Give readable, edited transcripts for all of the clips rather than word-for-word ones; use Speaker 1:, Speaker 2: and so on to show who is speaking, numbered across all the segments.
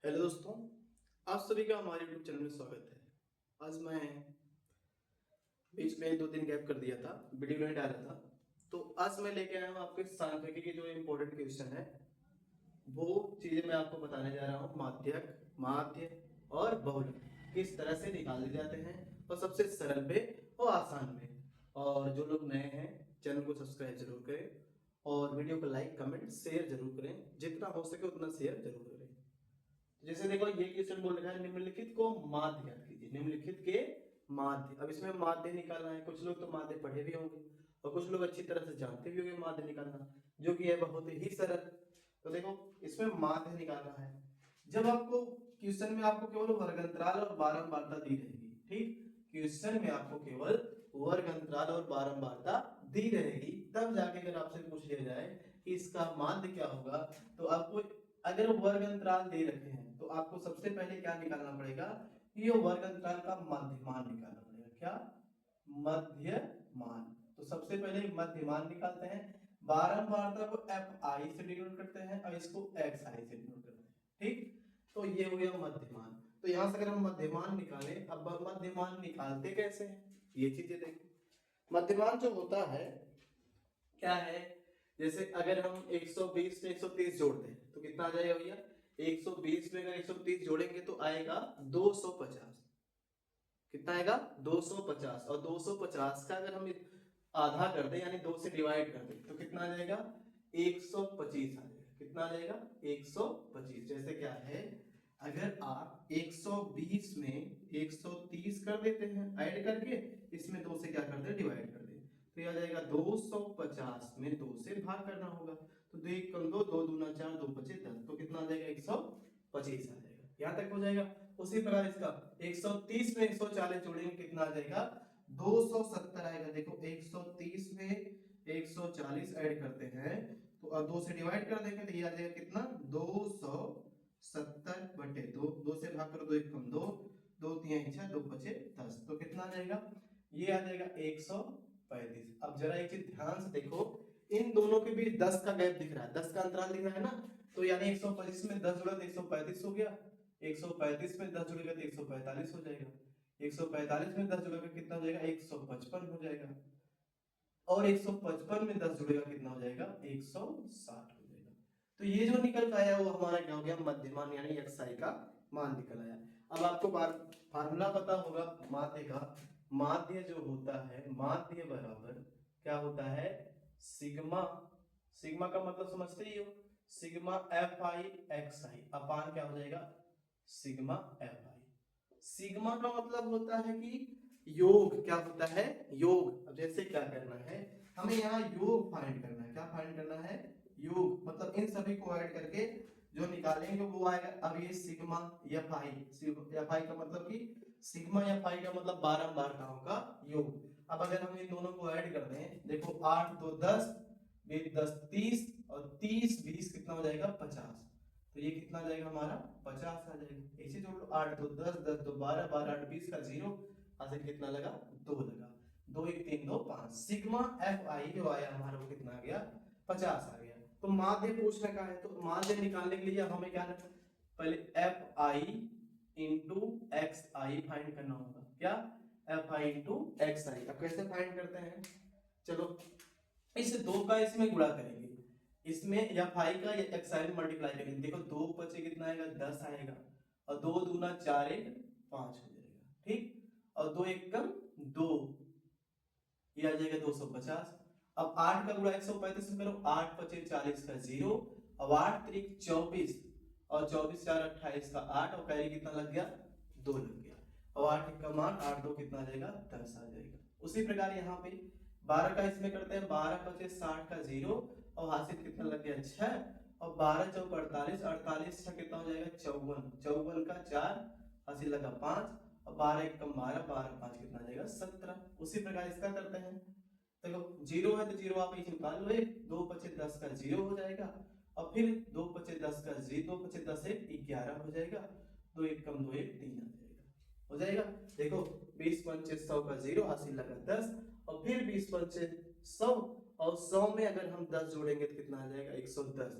Speaker 1: Hello दोस्तों, आप सभी का हमारे यूट्यूब चैनल में स्वागत है। आज मैं बीच में 2 दिन गैप कर दिया था, वीडियो नहीं डाला था। तो आज मैं लेके आया हूँ आपके सांख्यिकी के जो इम्पोर्टेंट क्वेश्चन है वो चीजें मैं आपको बताने जा रहा हूँ। माध्यक, माध्य और बहुलक किस तरह से निकाले जाते हैं और सबसे सरल में और आसान में। और जो लोग नए हैं चैनल को सब्सक्राइब जरूर करें और वीडियो को लाइक कमेंट शेयर जरूर करें, जितना हो सके उतना शेयर जरूर करें। जैसे देखो ये क्वेश्चन बोल रखा है निम्नलिखित को माध्य याद कीजिए, निम्नलिखित के माध्य। अब इसमें माध्य निकालना है। कुछ लोग तो माध्य पढ़े भी होंगे और कुछ लोग अच्छी तरह से जानते भी होंगे माध्य निकालना, जो कि है बहुत ही सरल। तो देखो इसमें माध्य निकालना है। जब आपको क्वेश्चन में आपको केवल वर्ग अंतराल और बारंबारता दी रहेगी, ठीक, क्वेश्चन में आपको केवल वर्ग अंतराल और बारंबारता दी रहेगी, तब जाके अगर आपसे पूछ लिया जाए कि इसका माध्य क्या होगा, तो आपको अगर वर्ग अंतराल दे रखे हैं तो आपको सबसे पहले क्या निकालना पड़ेगा, ये वर्ग अंतराल का मध्यमान निकालना पड़ेगा। क्या? मध्यमान। तो सबसे पहले मध्यमान निकालते हैं। बारंबारता को एफ आई से डिनोट करते हैं और इसको एक्स आई से डिनोट करते हैं, ठीक। तो ये हो गया मध्यमान। तो यहां से अगर हम मध्यमान निकालें, अब मध्यमान निकालते कैसे हैं ये चीजें देखो। मध्यमान जो होता है क्या है, जैसे अगर हम 120 से 130 जोड़ते हैं तो कितना आ जाएगा भैया, 120 में अगर 130 जोड़ेंगे तो आएगा 250। कितना आएगा? 250। और 250 का अगर हम आधा कर दें यानी 2 से डिवाइड कर दें तो कितना आ जाएगा? 125 आ जाएगा। कितना आ जाएगा? 125। जैसे क्या है, अगर आप 120 में 130 कर देते हैं ऐड करके, इसमें 2 से क्या कर दे, डिवाइड कर दे, तो यह आ जाएगा 250 में 2 से भाग करना होगा। तो 2 1 कम 2, 2 दूना 4, 2 पचे 10, तो कितना आ जाएगा? 125 आ जाएगा। यहां तक हो जाएगा। उसी प्रकार इसका 130 में 140 जोड़ेंगे कितना आ जाएगा? 270 आएगा। देखो 130 में 140 ऐड करते हैं तो 2 से डिवाइड कर देंगे तो ये आ जाएगा कितना? 270 बटे 2, 2 से भाग करो, 2 1 कम 2, 2 3 6, 2 5 10, तो कितना आ जाएगा? ये आ जाएगा 135। अब जरा एक चीज ध्यान से देखो, इन दोनों के बीच 10 का गैप दिख रहा है, 10 का अंतराल दिख रहा है ना, तो यानी 125 में 10 जुड़ा तो 135 हो गया, 135 में 10 जुड़ेगा तो 145 हो जाएगा, 145 में 10 जुड़ेगा कितना हो जाएगा? 155 हो जाएगा, और 155 में 10 जुड़ेगा कितना हो जाएगा? 160 हो जाएगा। तो ये जो निकल के आया वो हमारा क्या हो गया? मध्यमान यानी xi का मान निकल आया। अब आपको फार्मूला पता होगा माध्य का। माध्य जो होता है, माध्य बराबर क्या होता है? सिग्मा। सिग्मा का मतलब समझते ही हो, सिग्मा एफ आई एक्स आई अपान क्या हो जाएगा? सिग्मा एफ आई। सिग्मा का मतलब होता है कि योग। क्या होता है? योग। अब जैसे क्या करना है, हमें यहाँ योग फाइंड करना है। क्या फाइंड करना है? योग। मतलब इन सभी को ऐड करके जो निकालेंगे वो आएगा। अब ये सिग्मा एफ आई, एफ आई का मतलब कि सिग्मा एफ आई का मतलब बारंबारताओं का योग। अब अगर हम इन दोनों को ऐड कर दें, देखो 8 2 10, 10 30 और 30 20 कितना हो जाएगा? 50। तो ये कितना आ जाएगा हमारा? 50 आ जाएगा। ऐसे जोड़ लो, 8 2 10, 10 2 12, 12 8 20 का 0, हासिल कितना लगा? 2 लगा। 2 1 3 2 5। सिग्मा एफ आई जो आया हमारा वो कितना आ गया? 50 आ गया। तो माध्य पूछ रखा है, तो माध्य निकालने के लिए हमें क्या करना, पहले F I into X I find करना होगा। क्या? F I into X I. अब कैसे फाइंड करते हैं, चलो इस 2 का इसमें गुणा करेंगे, इसमें एफ आई का या एक्स आई में मल्टीप्लाई करेंगे। देखो 2 पचे कितना आएगा? 10 आएगा, और 2 दूना 4 1 5 हो जाएगा, ठीक। और 2 1 कम 2, ये आ जाएगा 250। अब 8 का गुणा 135 में करो, 8 पचे 40 का 0, अब 8 त्रिक 24, और 24 4 28 का 8, और कैरी कितना लग गया? 2 लग गया। और 8 1 का मान 8 2 कितना आ जाएगा? 10 आ जाएगा। उसी प्रकार यहाँ पे 12 का इसमें करते हैं, 12 पचे 60 का 0, और हासिल कितना लग गया? 6, और 12 चौक 48, 48 6 कितना हो जाएगा? 54, 54 का 4, हासिल लगा 5, और 12 1 कम 12, 12 5 कितना आ जाएगा? 17। उसी प्रकार इसका करते हैं, देखो 0 है तो 0 आप इसे निकाल लो, 2 पचे 10 का 0 हो जाएगा, और फिर 2 पचे 10 का 0, 2 पचे 10 1 11 हो जाएगा, 2 1 कम 2 1 3 आ जाएगा, हो जाएगा। देखो 20 पंचे 100 का 0, हासिल लगा 10, और फिर 20 पंचे 100, और 100 में अगर हम 10 जोड़ेंगे तो कितना आ जाएगा? 110।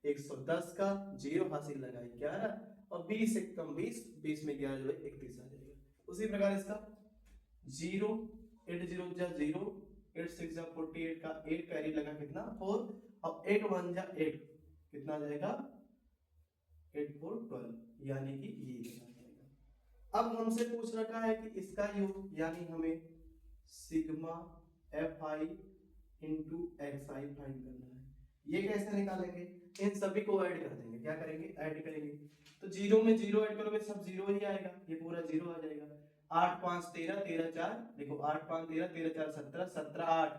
Speaker 1: 110 का 0, हासिल लगा 11, और 20 एक कम 20, 20 में 11 जो है 31 आ जाएगा। उसी प्रकार इसका 0 8 0 जा 0 8 6 जा 48 का 8 कैरी लगा कितना 4 और 8 1 जा 8 कितना आ जाएगा 8 4 12 यानी कि ये आ जाएगा। अब हमसे पूछ रखा है कि इसका योग यानी हमें sigma F I into X I find करना है। ये कैसे निकालेंगे, इन सभी को ऐड कर देंगे। क्या करेंगे, ऐड करेंगे। तो जीरो में जीरो ऐड करोगे सब जीरो ही आएगा, ये पूरा जीरो आ जाएगा। 8 5 13 13 4 देखो 8 5 13 13 4 17 17 8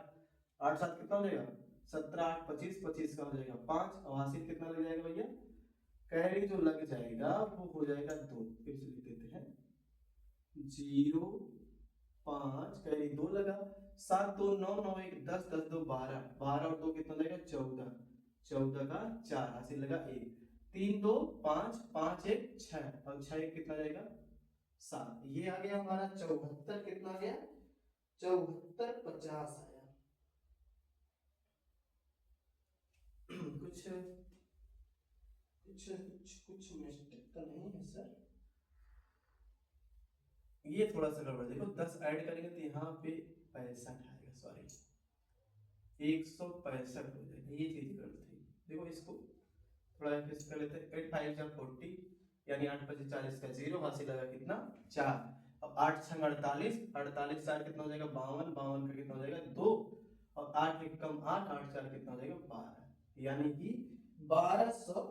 Speaker 1: 8 7 कितना हो जाएगा 17 8 25 25 का हो जाएगा 5 और हासिल कितना लग जाएगा भैया, कैरी जो लग जाएगा वो हो जाएगा 2। फिर से लिख देते हैं 0 5 कैरी 2 लगा 7 2 9 9 1 10 10 2 12 12 और 2 कितना लगेगा 14 14 का 4 हासिल लगा 1 3 2 5 5 1 6 और 6 1 कितना जाएगा 7। ये आ गया हमारा 74 कितना आ गया 74 50 आया। कुछ कुछ कुछ कुछ मिस्टेक तो नहीं है सर, ये थोड़ा सा गड़बड़। देखो 10 ऐड करेंगे तो यहाँ पे 65 आएगा, सॉरी 165 हो जाएगा, ये चीज गलत थी। देखो इसको थोड़ा फिक्स कर लेते हैं। 8 5 जा 40 यानी 8 5 40 का 0 हासिल लगा कितना 4। अब 8 6 48 48 4 कितना हो जाएगा 52 52 का कितना हो जाएगा 2 और 8 1 कम 8 8 4 कितना हो जाएगा 12 यानी कि 1200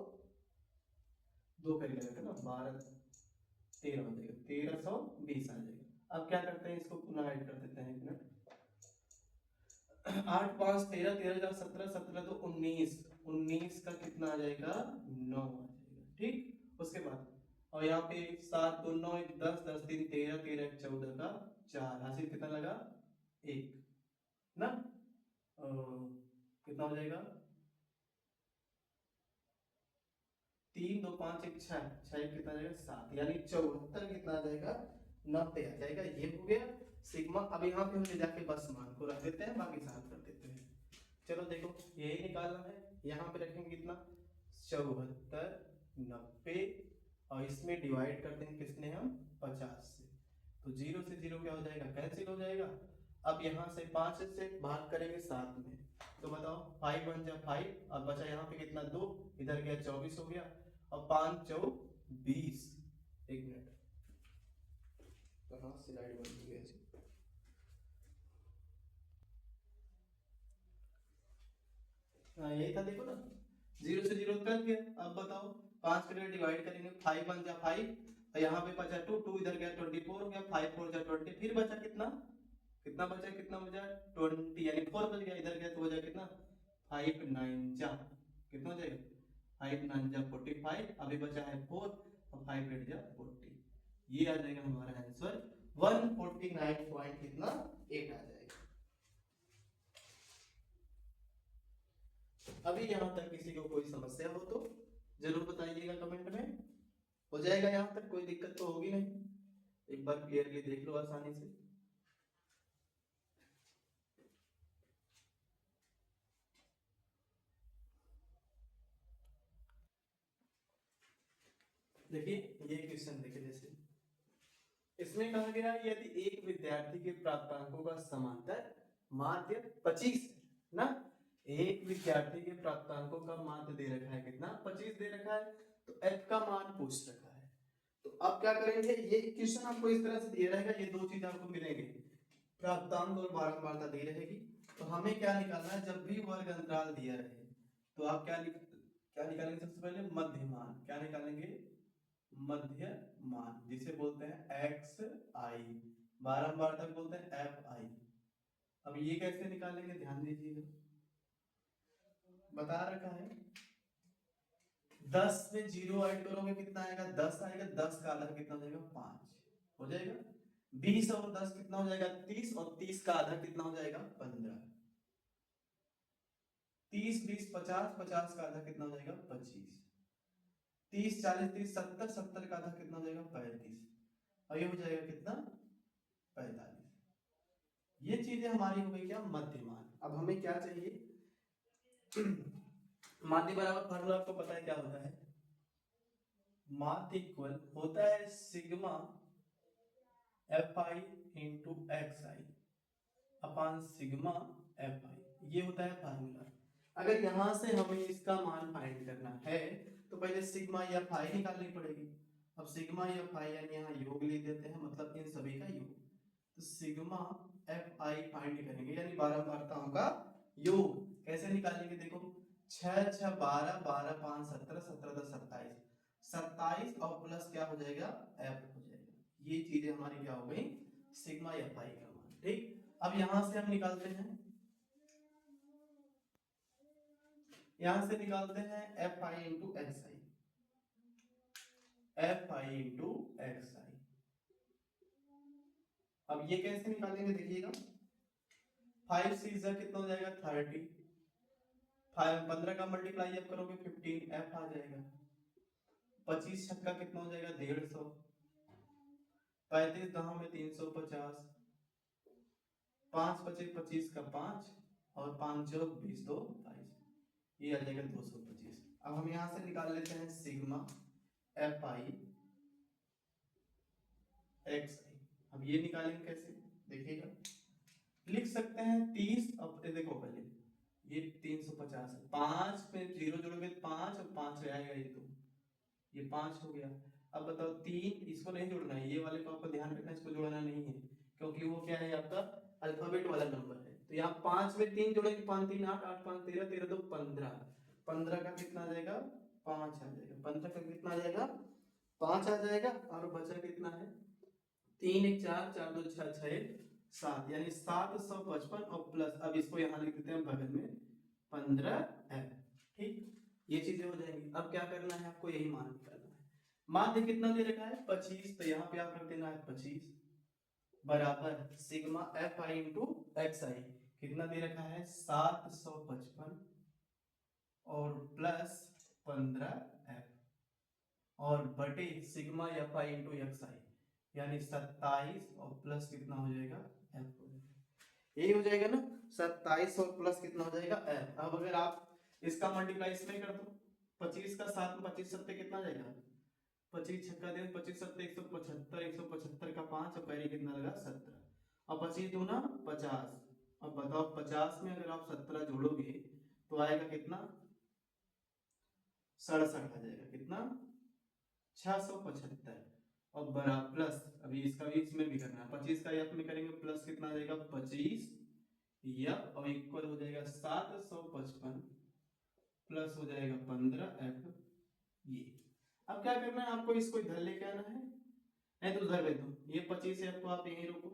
Speaker 1: 2 कर लेगा ना 12 13 हो जाएगा 1320 आ जाएगा। अब क्या करते हैं इसको पुनः ऐड कर देते हैं 1 मिनट। 8 5 13 13 17 17 तो 19 19 का कितना आ जाएगा 9 आ जाएगा। ठीक, उसके बाद और यहाँ पे 7 2 9 1 10 10 3 13 13 14 का 4 हासिल कितना लगा 1 ना, कितना हो जाएगा 3 2 5 1 6 6 कितना आ जाएगा 7 यानी 74 कितना आ जाएगा 90 आ जाएगा। ये हो गया सिग्मा। अब यहाँ पे हम ले जाके बस मान को रख देते हैं, बाकी साफ कर देते हैं। चलो देखो यही निकालना है, यहाँ पे रखेंगे कितना 74 90 और इसमें डिवाइड कर देंगे किसने हम 50 से, तो 0 से 0 क्या हो जाएगा कैंसिल हो जाएगा। अब यहाँ से 5 से भाग करेंगे 7 में, तो बताओ 5 1 जा 5 और बचा यहाँ पे कितना 2, इधर गया 24 हो गया और 5 4 20। एक मिनट कहाँ स्लाइड बन गई है, हाँ यही था देखो ना 0 से 0 कर गया। अब बताओ 5 के लिए डिवाइड करेंगे 5 1 जा 5 और यहाँ पे बचा 2 2 इधर गया 24 हो गया 5 4 जा 20 फिर बचा कितना कितना बचा 20 यानी 4 बच गया इधर गया तो बचा कितना 5 9 जा कितना हो जाएगा 5 9 जा 45 अभी बचा है 4 और 5 8 जा 40। ये आ जाएगा हमारा आंसर 149 पॉइंट कितना 8 आ जाएगा। अभी यहाँ तक किसी को कोई समस्या हो तो जरूर बताइएगा कमेंट में। हो जाएगा यहाँ तक, कोई दिक्कत तो होगी नहीं, एक बार क्लियरली देख लो आसानी से। देखिए ये क्वेश्चन देखिए, जैसे इसमें कहा गया यदि एक विद्यार्थी के प्राप्तांकों का समांतर माध्य 25 ना, एक विद्यार्थी के प्राप्तांकों का माध्य दे रखा है कितना 25 दे रखा है, तो f का मान पूछ रखा है। तो अब क्या करेंगे, ये क्वेश्चन आपको इस तरह से दिया रहेगा, ये दो चीज आपको मिलेंगे प्राप्तांक और बारंबारता दी रहेगी। तो हमें क्या निकालना है, जब भी वर्ग अंतराल दिया रहे तो आप क्या निकालेंगे सबसे पहले मध्यमान। क्या निकालेंगे मध्य मान, जिसे बोलते हैं एक्स आई, बारंबारता बोलते हैं एफ आई। अब ये कैसे निकालेंगे ध्यान दीजिएगा, बता रखा है 10 में 0 ऐड करोगे कितना आएगा 10 आएगा, 10 का आधा कितना हो जाएगा 5 हो जाएगा। 20 और 10 कितना हो जाएगा 30 और 30 का आधा कितना हो जाएगा 15। 30 20 50 50 का आधा कितना हो जाएगा 25। 30 40 30 70 70 का आधा कितना हो जाएगा 35 और ये हो जाएगा कितना 45। ये चीजें हमारी हो गई क्या मध्यमान। अब हमें क्या चाहिए माध्य बराबर फार्मूला आपको पता है क्या होता है, मात इक्वल होता है sigma F I into X I upon sigma F आई, ये होता है फार्मूला। अगर यहां से हमें इसका मान फाइंड करना है तो पहले सिग्मा एफ आई निकालनी पड़ेगी। अब सिग्मा एफ आई यानी यहाँ योग ले देते हैं, मतलब इन सभी का योग। तो सिग्मा एफ आई फाइंड करेंगे यानी बारंबारताओं का योग। कैसे निकालेंगे देखो, 6 6 12, 12 5 17, 17 10 27, 27 और प्लस क्या हो जाएगा एफ हो जाएगा। ये चीजें हमारी क्या हो गई, सिग्मा एफ आई का मान। ठीक, अब यहां से हम निकालते हैं, यहां से निकालते हैं F I into X I, F I into X I. अब ये कैसे निकालेंगे देखिएगा, 5 से कितना हो जाएगा 30, 15 का मल्टीप्लाई आप करोगे 15, एफ आ जाएगा। 25 छक्का कितना हो जाएगा 150, 35 दहा में 350, 5 पचे 25 का 5 और 5 चौक 20 तो 22, ये आ जाएगा 225। अब हम यहां से निकाल लेते हैं sigma F I x I. अब ये निकालेंगे कैसे देखिएगा, लिख सकते हैं 30, अब देखो पहले ये 350 है, 5 में 0 जोड़ोगे 5 और 5 आएगा ये, तो ये 5 हो गया। अब बताओ 3, इसको नहीं जोड़ना है, ये वाले को आपको ध्यान रखना, इसको जोड़ना नहीं है क्योंकि वो क्या है आपका अल्फाबेट वाला नंबर है। तो यहाँ 5 में 3 जोड़ेंगे, 5 3 8, 8 5 13, 13 2 15, 15 का कितना आ जाएगा 5 आ जाएगा, 15 का कितना आ जाएगा 5 आ जाएगा। और बचा कितना है 3 1 4, 4 2 6 6 7, यानी 755 और प्लस, अब इसको यहाँ लिख देते हैं बगल में 15 है। ठीक, ये चीजें हो जाएंगी। अब क्या करना है आपको, यही मान निकालना है। मान कितना दे रखा है 25, तो यहाँ पे आप रख देना है 25 बराबर sigma F I into X I, कितना दे रखा है 755 और प्लस 15 एफ और बटे sigma F I into X I यानी 27 और प्लस कितना हो जाएगा एफ हो जाएगा। यही हो जाएगा ना, 27 और प्लस कितना हो जाएगा एफ। अब अगर आप इसका मल्टीप्लाई इसमें कर दो, 25 का 7 में 25 सत्ते कितना जाएगा, 25 छक्का दे 25 सत्ते 175, 175 का 5 और कैरी कितना लगा 17 और 25 दूना 50। अब बताओ 50 में अगर आप 17 जोड़ोगे तो आएगा कितना 67 आ जाएगा, कितना 675 और बड़ा प्लस, अभी इसका भी इसमें भी करना है, 25 का एफ में करेंगे प्लस कितना आ जाएगा 25 एफ और इक्वल हो जाएगा 755 प्लस हो जाएगा 15 एफ। ये अब क्या करना है आपको, इसको इधर लेके आना है, नहीं तो उधर ले दो, ये 25 एफ को आप यहीं रोको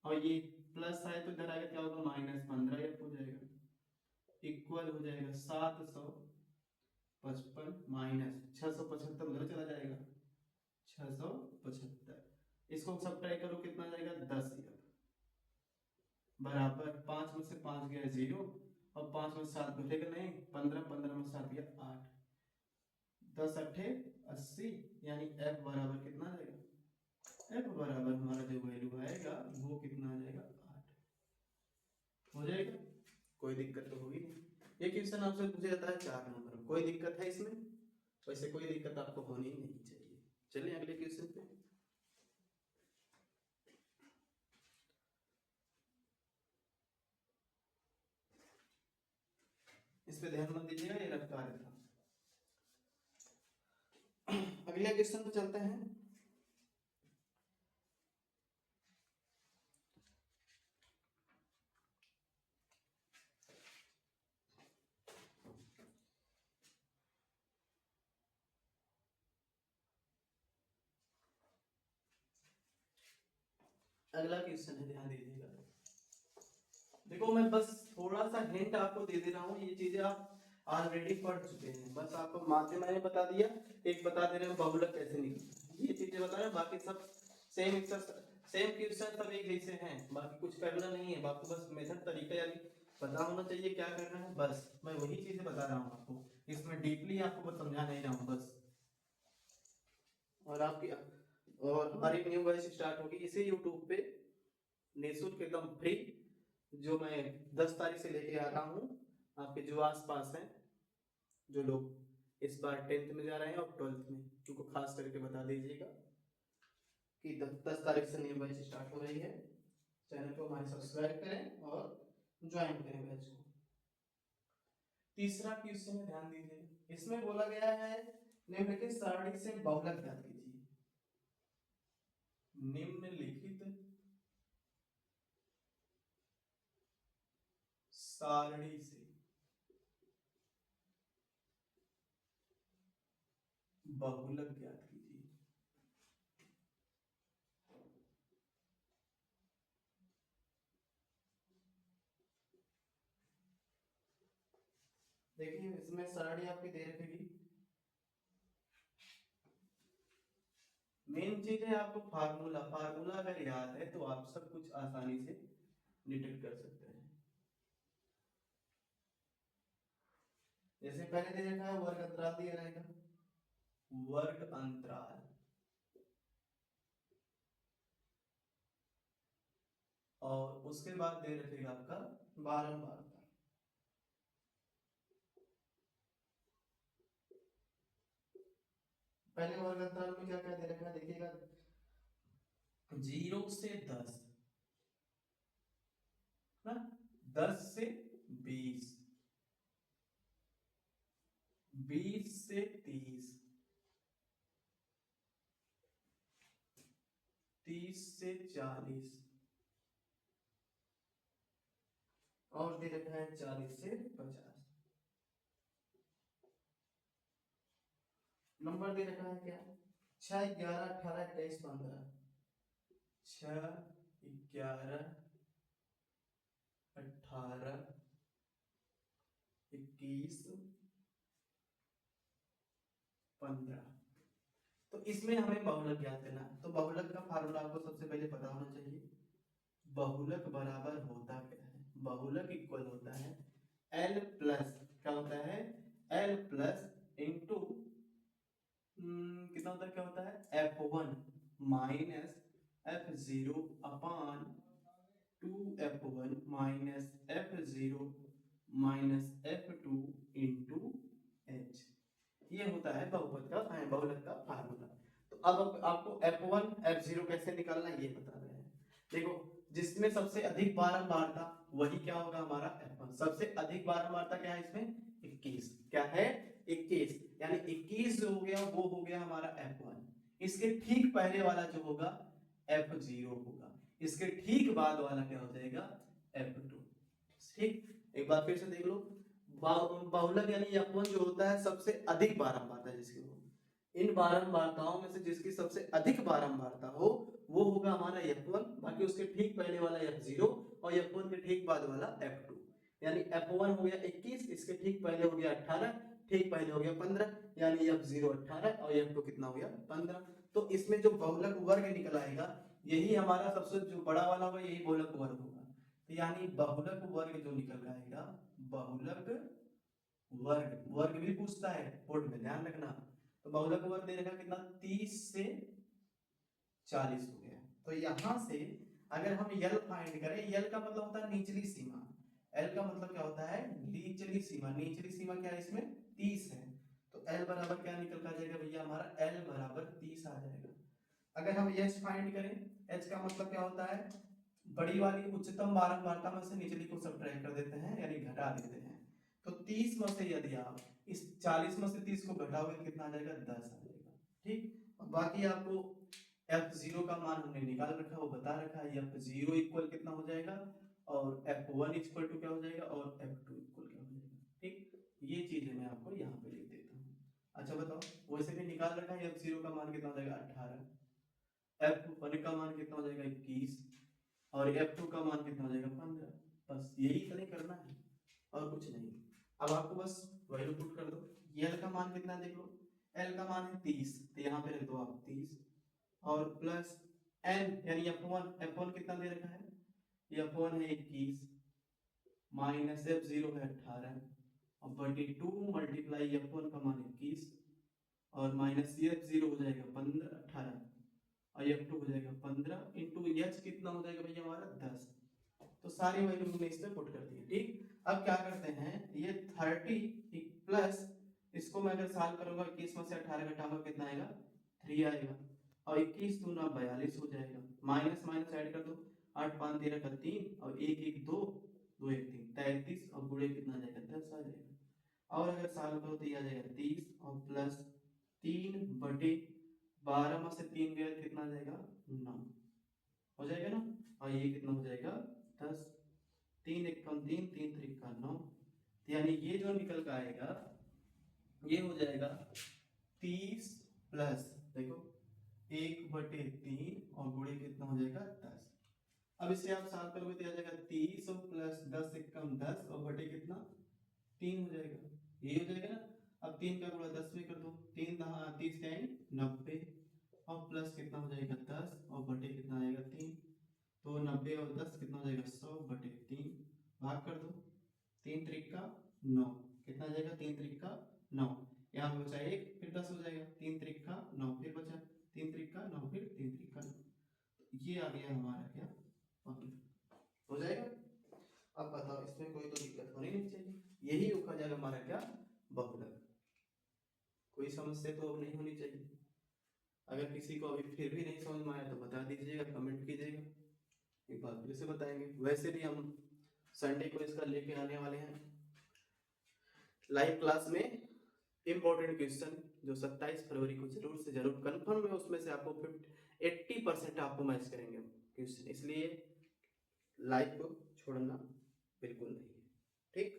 Speaker 1: और ये प्लस आए तो इधर आएगा क्या होगा -15 एफ हो जाएगा, इक्वल हो जाएगा 755 माइनस 675 उधर चला जाएगा 675, इसको सब ट्राई करो कितना जाएगा 10 बराबर 5 में से 5 गया 0 और 5 में 7 घटेगा नहीं, 15 15 में 7 गया 8, 10 अट्ठे 80 यानी f बराबर कितना आ जाएगा, f बराबर हमारा जो वैल्यू आएगा वो कितना आ जाएगा 8 हो जाएगा। कोई दिक्कत तो होगी नहीं, ये क्वेश्चन आपसे पूछा जाता है 4 नंबर, कोई दिक्कत है इसमें, वैसे कोई दिक्कत आपको होनी नहीं चाहिए। चलिए अगले क्वेश्चन पे, इस पे ध्यान मत दीजिएगा, ये रफ्तार था। अगले क्वेश्चन पे चलते हैं। अगला क्वेश्चन है, ध्यान दीजिएगा। देखो मैं बस थोड़ा सा हिंट आपको दे दे रहा हूँ, ये चीजें आप ऑलरेडी पढ़ चुके हैं, बस आपको माध्यम मैंने बता दिया, एक बता दे रहे हैं बहुलक कैसे निकलता है, ये चीजें बता रहे हैं, बाकी सब सेम सेम क्वेश्चन सब एक जैसे हैं, बाकी कुछ करना नहीं है आपको, बस मेथड तरीका यानी पता होना चाहिए क्या करना है, बस मैं वही चीजें बता रहा हूँ आपको, इसमें डीपली आपको बस समझा नहीं रहा हूँ बस। और आपकी और हमारी न्यू बैच स्टार्ट होगी इसी यूट्यूब पे निःशुल्क एकदम फ्री, जो मैं 10 तारीख से लेके आ रहा हूँ। आपके जो आसपास हैं जो लोग इस बार 10th में जा रहे हैं और 12th में, उनको खास करके बता दीजिएगा कि 10 तारीख से नई बैच स्टार्ट हो रही है। चैनल को हमारे सब्सक्राइब करें और ज्वाइन करें बैच को। तीसरा क्वेश्चन ध्यान दीजिए, इसमें बोला गया है निम्नलिखित सारणी से बहुलक ज्ञात कीजिए। निम्नलिखित सारणी से बहुलक ज्ञात कीजिए। देखिए इसमें सारणी आपकी दे रखेगी, मेन चीज है आपको फार्मूला। फार्मूला अगर याद है तो आप सब कुछ आसानी से डिटेक्ट कर सकते हैं। जैसे पहले दे रखा है वर्ग अंतराल दिया रहेगा, वर्ग अंतराल, और उसके बाद दे रखेगा आपका बारंबारता। पहले वर्ग अंतराल में क्या क्या दे रखा है देखिएगा, 0 से 10 ना, 10 से 20, 20 से 30, 30 से 40, और दे रखा है 40 से 50। नंबर दे रखा है क्या, 6, 11, 18, 21, 15, 6, 11, 18, 21, 15। तो इसमें हमें बहुलक ज्ञात करना है। तो बहुलक का फार्मूला आपको सबसे पहले पता होना चाहिए। बहुलक बराबर होता क्या है, बहुलक इक्वल होता है L प्लस, क्या होता है, L प्लस इंटू कितना होता है, क्या होता है, F1 माइनस F0 अपान 2F1 minus F0 minus F2 into H। ये होता है बहुलक का फार्मूला। तो अब आपको F1 F0 कैसे निकालना है ये बता रहे हैं। देखो जिसमें सबसे अधिक बारंबारता वही क्या होगा हमारा F1। सबसे अधिक बारंबारता क्या है इसमें, 21, क्या है 21, यानी 21 जो हो गया वो हो गया हमारा F1। इसके ठीक पहले वाला जो होगा F0 होगा, इसके ठीक बाद वाला क्या हो जाएगा F2। ठीक, एक बार फिर से देख लो, बहुलक यानी F1 जो होता है सबसे अधिक बारंबारता जिसकी हो, इन बारंबारताओं में से जिसकी सबसे अधिक बारंबारता हो वो होगा हमारा F1, बाकी उसके ठीक पहले वाला F0 और F1 के ठीक बाद वाला F2। यानी F1 हो गया 21, इसके ठीक पहले हो गया 18, ठीक पहले हो गया 15, यानी F0 18 और F2 कितना हो गया 15। तो इसमें जो बहुलक वर्ग निकल आएगा यही हमारा सबसे जो बड़ा वाला होगा यही बहुलक वर्ग होगा। तो यानी बहुलक वर्ग जो निकल आएगा, बहुलक वर्ग, वर्ग भी पूछता है बोर्ड में ध्यान रखना। तो बहुलक वर्ग दे रखा कितना, 30 से 40 हो गया। तो यहां से अगर हम यल फाइंड करें, यल का मतलब होता है निचली सीमा, एल का मतलब क्या होता है निचली सीमा। निचली सीमा क्या है इसमें 30 है, तो एल बराबर क्या निकल कर जाएगा भैया हमारा, एल बराबर 30 आ जाएगा। अगर हम एच फाइंड करें, एच का मतलब क्या होता है, बड़ी वाली उच्चतम बारंबारता में से निचली को सब्ट्रैक्ट कर देते हैं यानी घटा देते हैं। तो 30 में से यदि आप इस 40 में से 30 को घटाओगे तो कितना आ जाएगा 10 आ जाएगा। ठीक, और बाकी आपको F0 का मान हमने निकाल रखा है, वो बता रखा है F0 इक्वल कितना हो जाएगा और F1 इक्वल टू क्या हो जाएगा और F2 इक्वल क्या हो जाएगा। ठीक, ये चीजें मैं आपको यहाँ पे लिख देता हूँ। अच्छा बताओ, वैसे भी निकाल रखा है F0 का मान कितना हो जाएगा 18, F1 का मान कितना हो जाएगा 21 और F2 का मान कितना हो जाएगा 15। बस यही इतना करना है और कुछ नहीं। अब आपको बस वैल्यू पुट कर दो, L का मान कितना देख लो, L का मान है 30, तो यहाँ पे रख दो आप 30 और प्लस N यानी F1, F1 कितना दे रखा है, F1 है 21 माइनस F0 है 18 और 22 मल्टीप्लाई F1 का मान 21 और माइनस F0 हो जाएगा 15 18 और F2 हो जाएगा 15 इंटू H कितना हो जाएगा भैया हमारा 10। तो सारी वैल्यू हमने इसमें पुट कर दी। ठीक, अब क्या करते हैं, ये 30 प्लस इसको मैं अगर सॉल्व करूंगा 21 में से 18 घटाऊंगा कितना आएगा 3 आएगा, और 21 दूना 42 हो जाएगा, माइनस माइनस ऐड कर दो, 8 5 13 का 3 और 1 1 2 2 1 3 33 और गुणे कितना आ जाएगा 10 आ जाएगा, और अगर सॉल्व करो तो ये आ जाएगा 30 और प्लस 3 बटे 12 में से 3 गया कितना आ जाएगा 9 हो जाएगा ना, और ये कितना हो जाएगा 10, 3 1 कम 3 3 3 का 9, यानी ये जो निकल का आएगा ये हो जाएगा 30 प्लस देखो 1/3 और गुणे कितना हो जाएगा 10। अब इसे आप सॉल्व करोगे तो आ जाएगा 30 और प्लस 10 एक कम 10 और बटे कितना 3 हो जाएगा, ये हो जाएगा ना। अब 3 का गुणा 10 में कर दो, 3 30 9 90 और प्लस कितना हो जाएगा 10 और बटे कितना आएगा 3, तो 90 और 10 कितना हो जाएगा 100/3, भाग कर दो, 3 त्रिक का 9 कितना आ जाएगा 3 त्रिक का 9, यहाँ पे बचा 1 फिर 10 हो जाएगा, 3 त्रिक का 9 फिर बचा 3 त्रिक का 9 फिर 3 त्रिक का 9, ये आ गया हमारा क्या हो जाएगा। अब बताओ इसमें कोई तो दिक्कत होनी नहीं चाहिए, यही होगा जाएगा हमारा क्या बहुलक, कोई समस्या तो अब नहीं होनी चाहिए। अगर किसी को अभी फिर भी नहीं समझ में आया तो बता दीजिएगा, कमेंट कीजिएगा, एक बार फिर से बताएंगे। वैसे भी हम संडे को इसका लेके आने वाले हैं लाइव क्लास में इंपॉर्टेंट क्वेश्चन जो 27 फरवरी को जरूर से जरूर कंफर्म है, उसमें से आपको 80% आपको मैच करेंगे क्वेश्चन, इसलिए लाइव को छोड़ना बिल्कुल नहीं है, ठीक।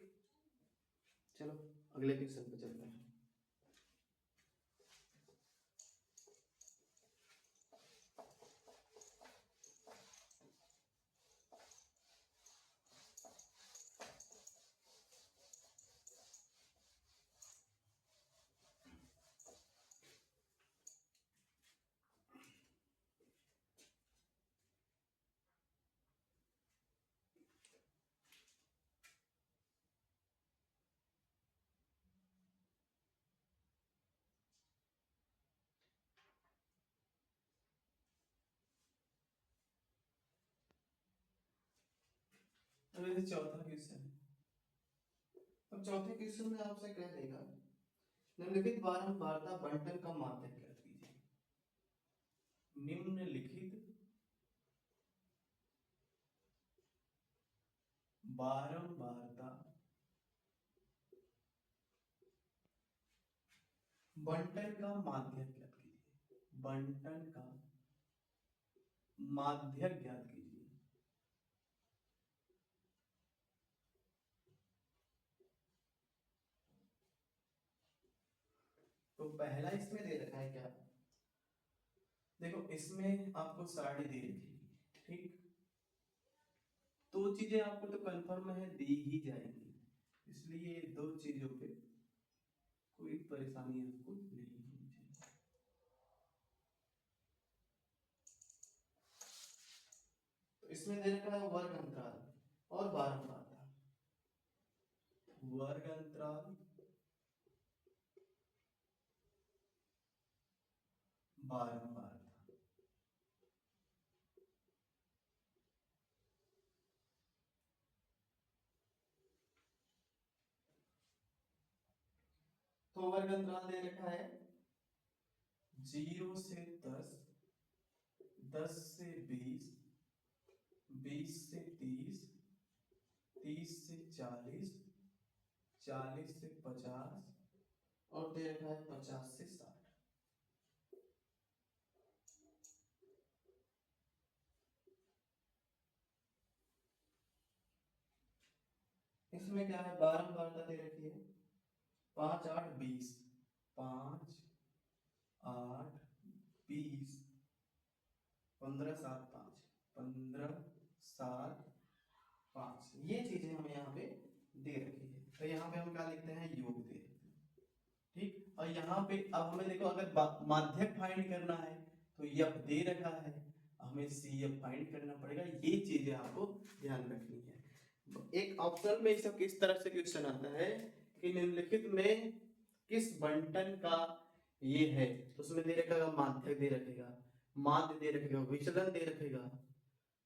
Speaker 1: चलो अगले क्वेश्चन पे चलते हैं। अब ये चौथा क्वेश्चन है। अब चौथे क्वेश्चन में आपसे कह देगा निम्नलिखित बारंबारता बंटन का माध्य ज्ञात कीजिए। निम्नलिखित बारंबारता बंटन का माध्य ज्ञात कीजिए, बंटन का माध्य ज्ञात कीजिए। तो पहला इसमें दे रखा है क्या, देखो इसमें आपको साड़ी दे रखी है, ठीक, दो चीजें आपको तो कंफर्म है दी ही जाएंगी, इसलिए दो चीजों पे कोई परेशानी आपको नहीं होनी चाहिए। तो इसमें दे रखा है वर्ग अंतराल और बारंबारता, वर्ग अंतराल बारंबारता, तो वर्ग अंतराल दे रखा है 0 से 10, 10 से 20, 20 से 30, 30 से 40, 40 से 50 और दे रखा है 50 से 60। इसमें क्या है बारंबारता दे रखी है 5 8 20, 5 8 20, 15 7 5, 15 7 5, ये चीजें हमें यहाँ पे दे रखी है, तो यहाँ पे हम क्या लिखते हैं योग दे, ठीक। और यहाँ पे अब हमें देखो अगर माध्यक फाइंड करना है तो यह दे रखा है, हमें सी एफ फाइंड करना पड़ेगा, ये चीजें आपको ध्यान रखनी है। एक ऑप्शन में सब किस तरह से क्वेश्चन आता है कि निम्नलिखित में किस बंटन का ये है, तो उसमें दे रखेगा माध्यक दे रखेगा, माध्य दे रखेगा, विचलन दे रखेगा,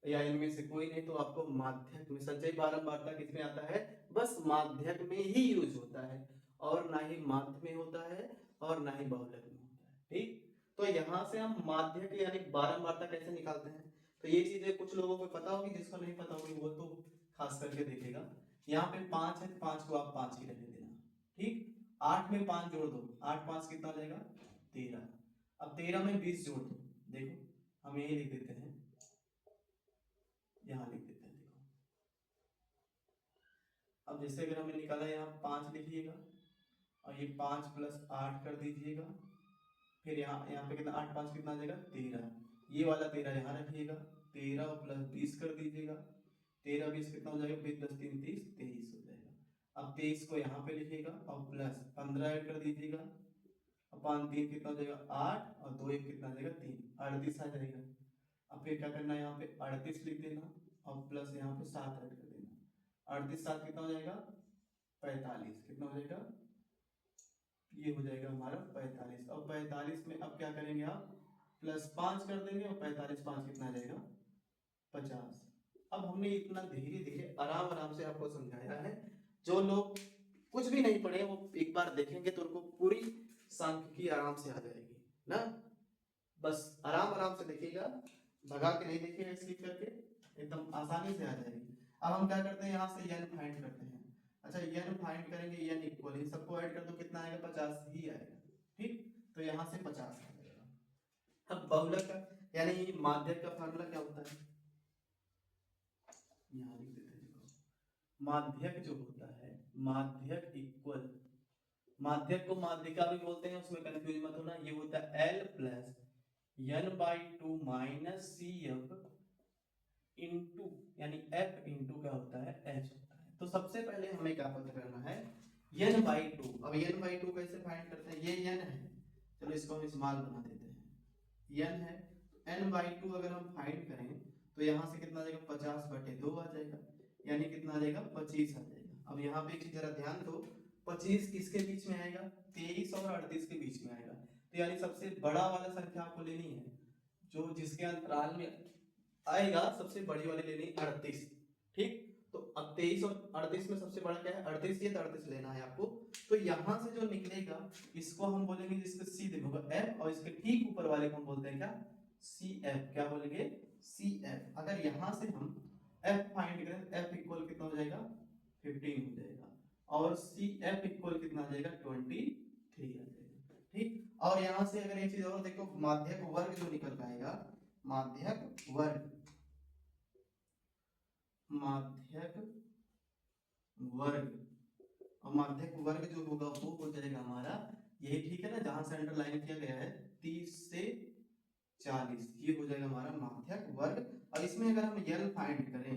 Speaker 1: या इनमें से कोई नहीं तो आपको माध्यक में संचयी बारंबारता किसमें आता है, बस माध्यक में ही यूज होता है। और ना ही माध्य में होता है और ना ही बहुलक में होता है। ठीक, तो यहाँ से हम माध्यक यानी बारंबारता कैसे निकालते हैं, तो ये चीजें कुछ लोगों को पता होगी, जिसको नहीं पता होगी वो तो खास करके देखेगा। यहाँ पे 5 है, 5 को आप 5 ही रहने देना। ठीक, 8 में 5 जोड़ दो, 8 5 कितना हो जाएगा 13। अब 13 में 20 जोड़ दो, देखो हम यही लिख देते हैं, यहाँ लिख देते हैं। देखो अब जैसे अगर हमें निकाला, यहाँ 5 लिखिएगा और ये 5 प्लस 8 कर दीजिएगा, फिर यहाँ पे कितना 8 5 कितना आ जाएगा 13, ये वाला 13 यहाँ रखिएगा, 13 प्लस 20 कर दीजिएगा, 13 20 कितना हो जाएगा, 20 प्लस 3 30 23 हो जाएगा। अब 23 को यहाँ पे लिखिएगा और प्लस 15 ऐड कर दीजिएगा, अपान 3 कितना हो जाएगा 8 और 2 1 कितना आ जाएगा 3, 38 आ जाएगा। अब फिर क्या करना है, यहाँ पे 38 लिख देना और प्लस यहाँ पे 7 ऐड कर देना, 38 7 कितना हो जाएगा 45, कितना हो जाएगा, ये हो जाएगा हमारा 45। और 45 में अब क्या करेंगे आप, प्लस 5 कर देंगे और 45 5 कितना आ जाएगा 50। अब हमने इतना धीरे धीरे आराम आराम से आपको समझाया है, जो लोग कुछ भी नहीं पढ़े वो एक बार देखेंगे तो उनको पूरी सांख्यिकी आराम से आ जाएगी ना। बस आराम आराम से देखिएगा, भगा के नहीं देखिएगा, स्किप करके एकदम आसानी से आ जाएगी। अब हम क्या करते हैं, यहाँ से n फाइंड करते हैं। अच्छा n फाइंड करेंगे, n इक्वल इन सबको ऐड कर दो, कितना आएगा 50 ही आएगा। ठीक, तो यहाँ से 50 आ जाएगा। अब बहुलक का यानी माध्यक का फार्मूला क्या होता है, यहाँ लिख देते हैं। देखो माध्यक जो होता है, माध्यक इक्वल, माध्यक को माध्यिका भी बोलते हैं, उसमें कंफ्यूज मत होना, ये होता है L plus n/2 minus C F into, यानी f इंटू क्या होता है h होता है। तो सबसे पहले हमें क्या पता करना है, n/2। अब n/2 कैसे फाइंड करते हैं, ये n है, चलो इसको हम स्मॉल बना देते हैं, n है, n/2 अगर हम फाइंड करें तो यहाँ से कितना आ जाएगा 50/2 आ जाएगा, यानी कितना आ जाएगा 25 आ जाएगा। अब यहाँ पे एक चीज जरा ध्यान दो, 25 किसके बीच में आएगा, 23 और 38 के बीच में आएगा। तो यानी सबसे बड़ा वाला संख्या आपको लेनी है, जो जिसके अंतराल में आएगा सबसे बड़ी वाली लेनी 38। ठीक, तो अब 23 और 38 में सबसे बड़ा क्या है 38, ये 38 लेना है आपको। तो यहाँ से जो निकलेगा इसको हम बोलेंगे, जिसको सीधे होगा f, और इसके ठीक ऊपर वाले को हम बोलते हैं क्या CF, क्या बोलेंगे CF। अगर यहाँ से हम f फाइंड करें, f इक्वल कितना हो जाएगा 15 हो जाएगा, और CF इक्वल कितना आ जाएगा 23 आ जाएगा। ठीक, और यहाँ से अगर एक चीज और देखो, माध्यक वर्ग जो निकल पाएगा, माध्यक वर्ग, माध्यक वर्ग, और माध्यक वर्ग जो होगा वो हो जाएगा हमारा यही, ठीक है ना, जहां से अंडरलाइन किया गया है 30 से 40, ये हो जाएगा हमारा माध्यक वर्ग। और इसमें अगर हम L फाइंड करें,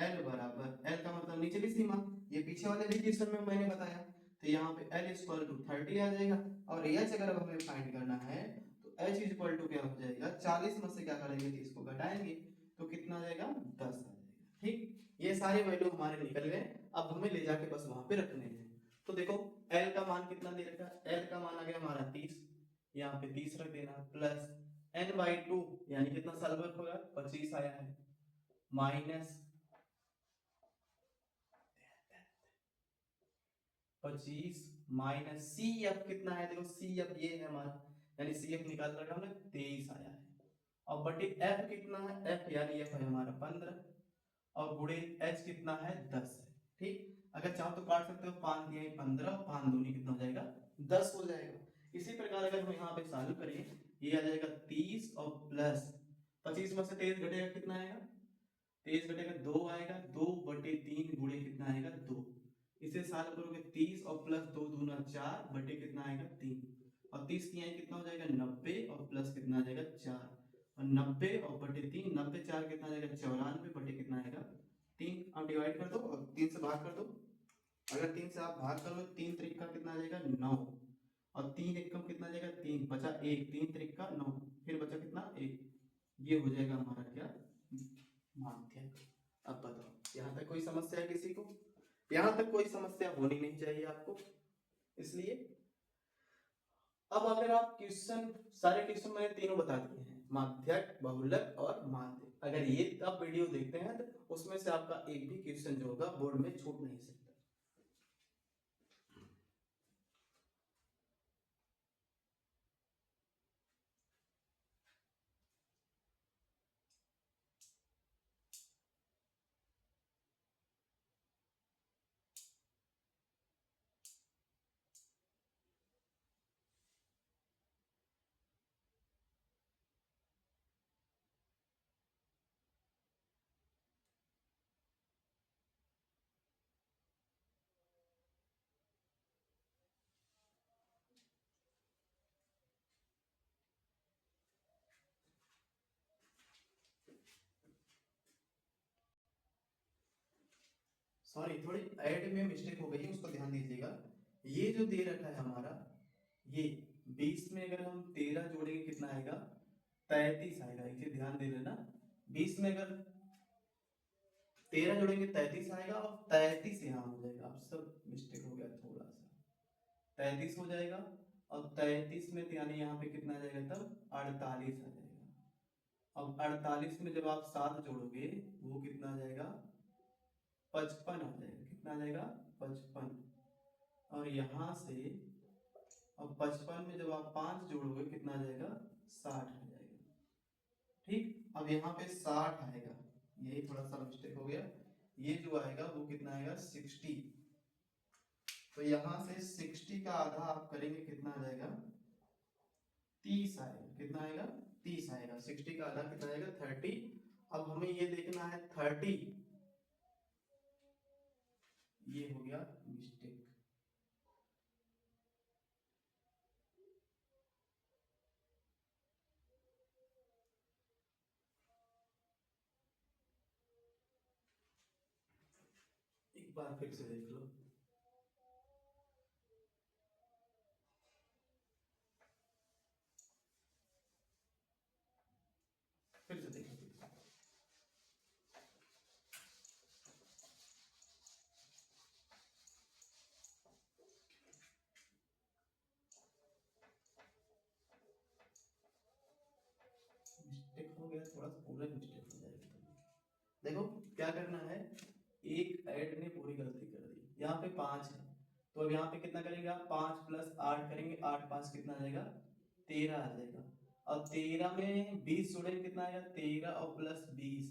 Speaker 1: L बराबर, L का मतलब निचली सीमा, ये पीछे वाले भी क्वेश्चन में मैंने बताया, तो यहाँ पे L इक्वल टू 30 आ जाएगा। और H अगर हमें फाइंड करना है तो H इक्वल टू क्या हो जाएगा, 40 में से क्या करेंगे 30 को घटाएंगे तो कितना आ जाएगा 10 आ जाएगा। ठीक, ये सारे वैल्यू हमारे निकल गए, अब हमें ले जाके बस वहां पे रखने हैं। तो देखो L का मान कितना दे रखा है, L का मान आ गया हमारा 30, यहाँ पे 30 रख देना, प्लस n/2 यानी कितना साल वर्ग होगा 25 आया है, माइनस 25 माइनस CF कितना है, देखो CF ये है हमारा, यानी CF निकाल रखा हमने 23 आया है, और बटे F कितना है, F यानी F है हमारा 15, और गुणे H कितना है 10 है। ठीक, अगर चाहो तो काट सकते हो, 5 दिया 15, 5 दूनी कितना हो जाएगा 10 हो जाएगा। इसी प्रकार अगर हम यहाँ पे सॉल्व करें, ये आ जाएगा 30 और प्लस 25 में से 23 घटेगा कितना आएगा, 23 घटेगा 2 आएगा, 2/3 गुणे कितना आएगा 2, इसे सॉल्व करोगे 30 और प्लस 2 दूना 4 बटे कितना आएगा 3, और 30 3 कितना हो जाएगा 90, और प्लस कितना आ जाएगा 4, और 90 और बटे 3, 90 4 कितना आ जाएगा 94 बटे कितना आएगा 3। अब डिवाइड कर दो और 3 से भाग कर दो, अगर 3 से आप भाग करो 3 त्रिका कितना आ जाएगा 9, और 3 एकम कितना आ जाएगा 3, बचा 1, 3 त्रिका 9, फिर बचा कितना 1, ये हो जाएगा हमारा क्या माध्यक। अब बताओ यहाँ तक कोई समस्या है किसी को, यहाँ तक कोई समस्या होनी नहीं चाहिए आपको। इसलिए अब अगर आप क्वेश्चन, सारे क्वेश्चन मैंने तीनों बता दिए हैं, माध्यक, बहुलक और माध्यक, अगर ये आप वीडियो देखते हैं तो उसमें से आपका एक भी क्वेश्चन जो होगा बोर्ड में छूट नहीं सकता। सॉरी थोड़ी ऐड में मिस्टेक हो गई है, उसको ध्यान दीजिएगा। ये जो दे रखा है हमारा, ये 20 में अगर हम 13 जोड़ेंगे कितना आएगा, 33 आएगा। एक चीज ध्यान दे लेना, 20 में अगर 13 जोड़ेंगे 33 आएगा, और 33 यहाँ हो जाएगा। अब सब मिस्टेक हो गया थोड़ा सा, 33 हो जाएगा, और 33 में तो यानी यहाँ पे कितना आ जाएगा, तब 48 आ जाएगा। अब 48 में जब आप 7 जोड़ोगे वो कितना आ जाएगा, 55 आ जाएगा। कितना आ जाएगा, 55। और यहाँ से अब 55 में जब आप 5 जोड़ोगे कितना आ जाएगा, 60 आ जाएगा। ठीक, अब यहाँ पे 60 आएगा, यही थोड़ा सा मिस्टेक हो गया। ये जो आएगा वो कितना आएगा, 60। तो यहाँ से 60 का आधा आप करेंगे कितना आ जाएगा, 30 आएगा। कितना आएगा, 30 आएगा। 60 का आधा कितना आएगा, 30। अब हमें ये देखना है 30, ये हो गया मिस्टेक। एक बार फिर से देख लो, फिर से देखो। मिस्टेक हो गया थोड़ा सा, पूरा मिस्टेक हो जाएगा। देखो क्या करना है, एक ऐड ने पूरी गलती कर दी। यहाँ पे 5 है, तो अब यहाँ पे कितना करेंगे आप, 5 + 8 करेंगे, 8 5 कितना आ जाएगा, 13 आ जाएगा। अब 13 में 20 जोड़ेंगे कितना आएगा, 13 और +20,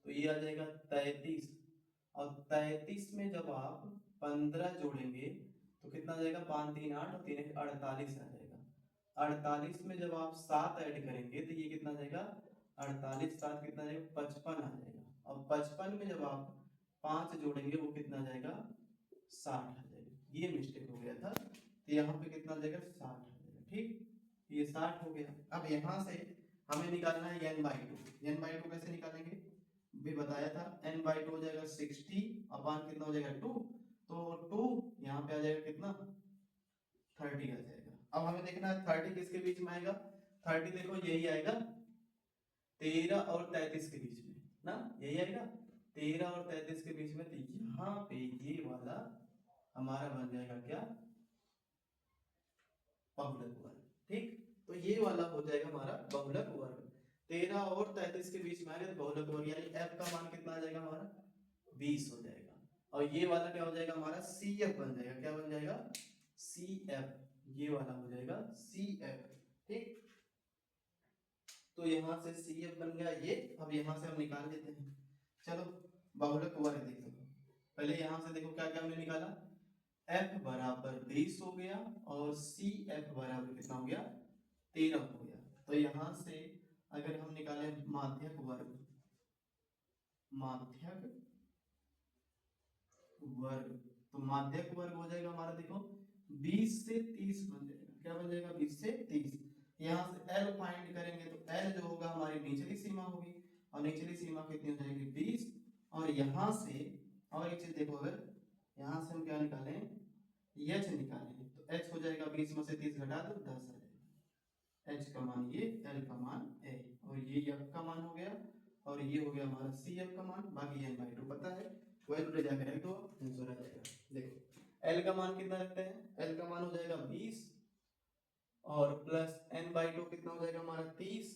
Speaker 1: तो ये आ जाएगा 33। और 33 में जब आप 15 जोड़ेंगे तो कितना आ जाएगा, 5 3 8 और 3 1 48 आ जाएगा। 48 में जब आप 7 ऐड करेंगे तो ये कितना आ जाएगा, 48 7 कितना आ जाएगा, 55 आ जाएगा। और 55 में जब आप 5 जोड़ेंगे वो कितना आ जाएगा, 60 आ जाएगा। ये मिस्टेक हो गया था, तो यहाँ पे कितना आ जाएगा, 60 आ जाएगा। ठीक, ये 60 हो गया। अब यहाँ से हमें निकालना है n/2। n/2 कैसे निकालेंगे, भी बताया था। n/2 हो जाएगा 60 अपान कितना हो जाएगा, 2। तो 2 यहाँ पे आ जाएगा कितना, 30 आ जाएगा। अब हमें देखना है 30 किसके बीच में आएगा, 30 देखो यही आएगा 13 और 33 के बीच में ना, यही आएगा 13 और 33 के बीच में। तो यहाँ पे ये वाला हमारा बन जाएगा क्या, बहुलक वर्ग। ठीक, तो ये वाला हो जाएगा हमारा बहुलक वर्ग। 13 और 33 के बीच में आ गया तो बहुलक वर्ग, यानी f का मान कितना आ जाएगा हमारा, 20 हो जाएगा। और ये वाला क्या हो जाएगा हमारा, CF बन जाएगा। क्या बन जाएगा, CF। ये वाला हो जाएगा CF। ठीक, तो यहाँ से CF बन गया ये। अब यहाँ से हम निकाल लेते हैं। चलो बहुलक वर्ग देखो, पहले यहाँ से देखो क्या क्या हमने निकाला, f बराबर 20 हो गया, और CF बराबर कितना हो गया, 13 हो गया। तो यहाँ से अगर हम निकालें माध्यक वर्ग, माध्यक वर्ग, तो माध्यक वर्ग हो जाएगा हमारा, देखो 20 से 30 बन जाएगा। क्या बन जाएगा, 20 से 30। यहाँ से L फाइंड करेंगे तो L जो होगा हमारी निचली सीमा होगी, और निचली सीमा कितनी हो जाएगी, 20। और यहाँ से और एक चीज देखो, अगर यहाँ से हम क्या निकालें, H निकालें तो H हो जाएगा 20 में से 30 घटा दो 10 आ जाएगा। H का मान ये, L का मान A, और ये F का मान हो गया, और ये हो गया हमारा CF का मान। बाकी n/2 पता है, वैल्यू ले जाकर रख दो, आंसर आ जाएगा। देखो L का मान कितना रखते हैं, L का मान हो जाएगा 20, और प्लस n/2 कितना हो जाएगा हमारा 30,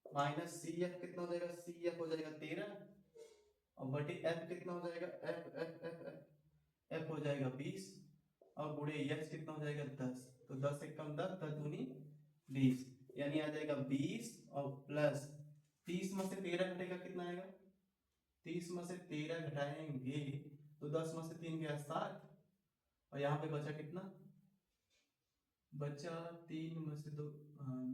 Speaker 1: माइनस CF कितना हो जाएगा, CF हो जाएगा 13, और बटे F कितना हो जाएगा, F हो जाएगा 20, और गुणे H कितना हो जाएगा 10। तो 10 से कम 10, 10 दूनी 20, यानी आ जाएगा 20, और प्लस 30 में से 13 घटेगा कितना आएगा, 30 में से 13 घटाएंगे तो 10 में से 3 गया 7, और यहाँ पे बचा कितना, बचा 3 में से 2,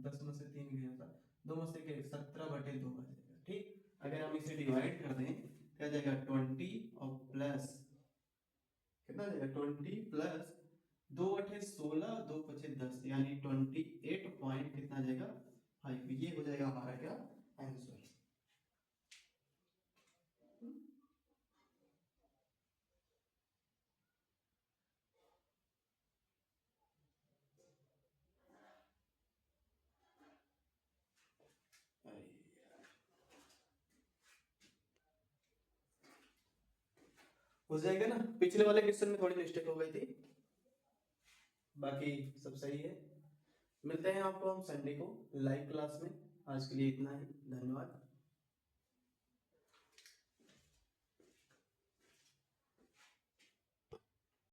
Speaker 1: 10 में से 3 गया था, 2 में से 17/2 आ जाएगा। ठीक, अगर हम इसे डिवाइड कर दें क्या जाएगा, 20 और प्लस कितना जाएगा, 20 प्लस 2/16, 2 × 10, यानी 28 पॉइंट कितना जाएगा, 5। ये हो जाएगा हमारा क्या, आंसर। हो जाएगा ना। पिछले वाले क्वेश्चन में थोड़ी मिस्टेक हो गई थी, बाकी सब सही है। मिलते हैं आपको हम संडे को लाइव क्लास में। आज के लिए इतना ही, धन्यवाद।